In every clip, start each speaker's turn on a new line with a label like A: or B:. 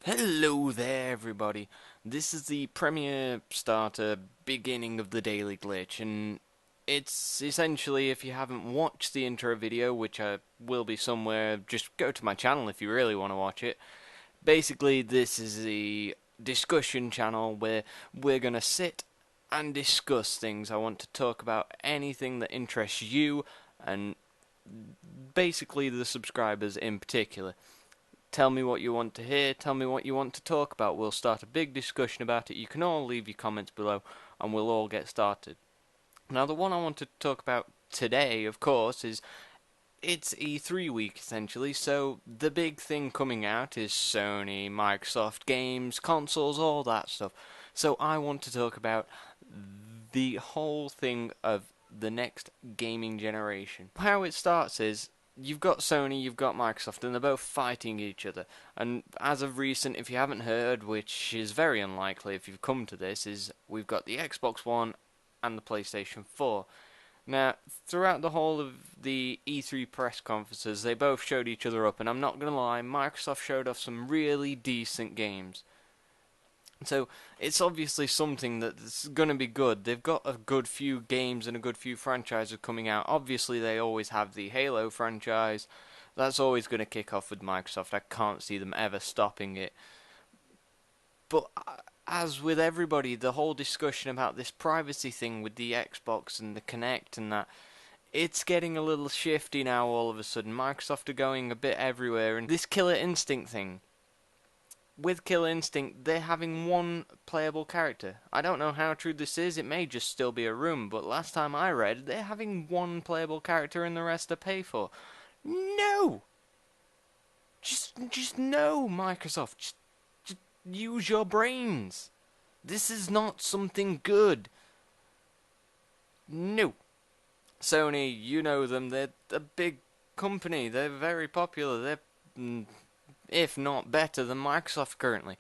A: Hello there, everybody. This is the premiere starter beginning of the Daily Glitch, and it's essentially, if you haven't watched the intro video, which will be somewhere, just go to my channel if you really want to watch it. Basically, this is the discussion channel where we're going to sit and discuss things. I want to talk about anything that interests you, and basically the subscribers in particular. Tell me what you want to hear, tell me what you want to talk about. We'll start a big discussion about it. You can all leave your comments below and we'll all get started. Now, the one I want to talk about today, of course, is it's E3 week essentially, so the big thing coming out is Sony, Microsoft games, consoles, all that stuff. So I want to talk about the whole thing of the next gaming generation. How it starts is you've got Sony, you've got Microsoft, and they're both fighting each other. And as of recent, if you haven't heard, which is very unlikely if you've come to this, is we've got the Xbox One and the PlayStation 4. Now, throughout the whole of the E3 press conferences, they both showed each other up, and I'm not going to lie, Microsoft showed off some really decent games. So it's obviously something that's going to be good. They've got a good few games and a good few franchises coming out. Obviously, they always have the Halo franchise. That's always going to kick off with Microsoft. I can't see them ever stopping it. But as with everybody, the whole discussion about this privacy thing with the Xbox and the Kinect and that, it's getting a little shifty now all of a sudden. Microsoft are going a bit everywhere, and this Killer Instinct thing, with Killer Instinct, they're having one playable character. I don't know how true this is, it may just still be a rumor, but last time I read, they're having one playable character and the rest are pay for. No! Just no, Microsoft. Just use your brains. This is not something good. No. Sony, you know them, they're a big company, they're very popular, they're, if not better than Microsoft currently.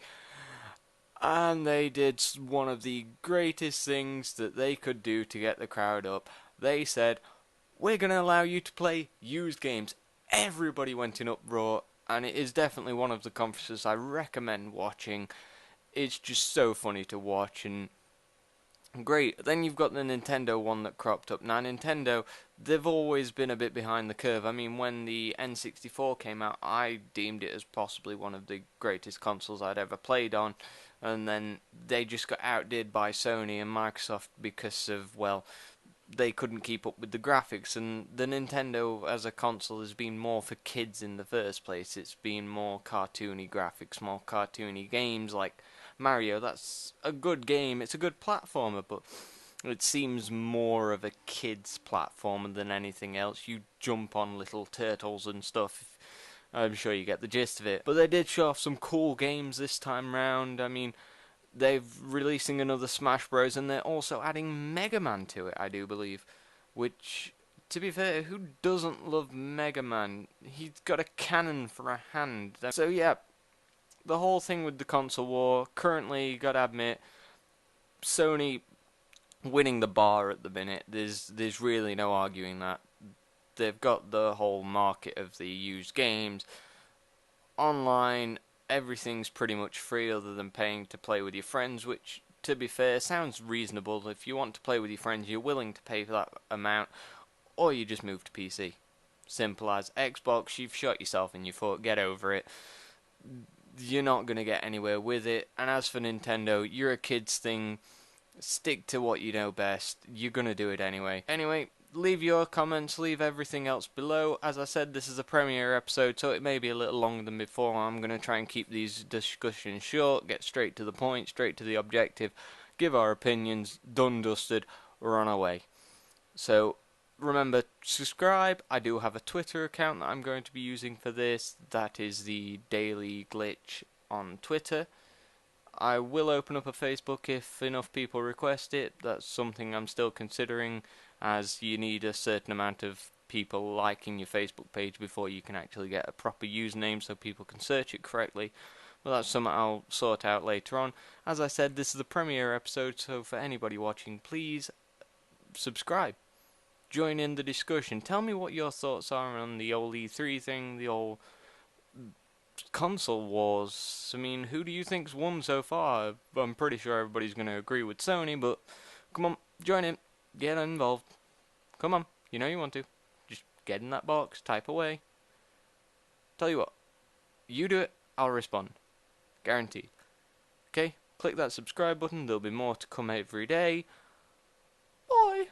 A: And they did one of the greatest things that they could do to get the crowd up. They said, we're going to allow you to play used games. Everybody went in uproar, and it is definitely one of the conferences I recommend watching. It's just so funny to watch, and great. Then you've got the Nintendo one that cropped up. Now, Nintendo, they've always been a bit behind the curve. I mean, when the N64 came out, I deemed it as possibly one of the greatest consoles I'd ever played on. And then they just got outdid by Sony and Microsoft because of, well, they couldn't keep up with the graphics. And the Nintendo as a console has been more for kids in the first place. It's been more cartoony graphics, more cartoony games like Mario. That's a good game. It's a good platformer, but it seems more of a kid's platformer than anything else. You jump on little turtles and stuff. I'm sure you get the gist of it. But they did show off some cool games this time round. I mean, they're releasing another Smash Bros. And they're also adding Mega Man to it, I do believe. Which, to be fair, who doesn't love Mega Man? He's got a cannon for a hand. So yeah, the whole thing with the console war, currently, gotta admit, Sony winning the bar at the minute. There's really no arguing that. They've got the whole market of the used games. Online, everything's pretty much free other than paying to play with your friends, which, to be fair, sounds reasonable. If you want to play with your friends, you're willing to pay for that amount, or you just move to PC. Simple as. Xbox, you've shot yourself in your foot, get over it. You're not going to get anywhere with it. And as for Nintendo, you're a kid's thing. Stick to what you know best. You're going to do it anyway. Anyway, leave your comments, leave everything else below. As I said, this is a premiere episode, so it may be a little longer than before. I'm going to try and keep these discussions short, get straight to the point, straight to the objective, give our opinions, done, dusted, run away. So, remember, subscribe. I do have a Twitter account that I'm going to be using for this. That is the Daily Glitch on Twitter. I will open up a Facebook if enough people request it. That's something I'm still considering, as you need a certain amount of people liking your Facebook page before you can actually get a proper username so people can search it correctly. But that's something I'll sort out later on. As I said, this is the premiere episode, so for anybody watching, please subscribe. Join in the discussion. Tell me what your thoughts are on the old E3 thing, the old console wars. I mean, who do you think's won so far? I'm pretty sure everybody's going to agree with Sony, but come on, join in, get involved. Come on, you know you want to. Just get in that box, type away. Tell you what, you do it, I'll respond. Guaranteed. Okay, click that subscribe button, there'll be more to come every day. Bye!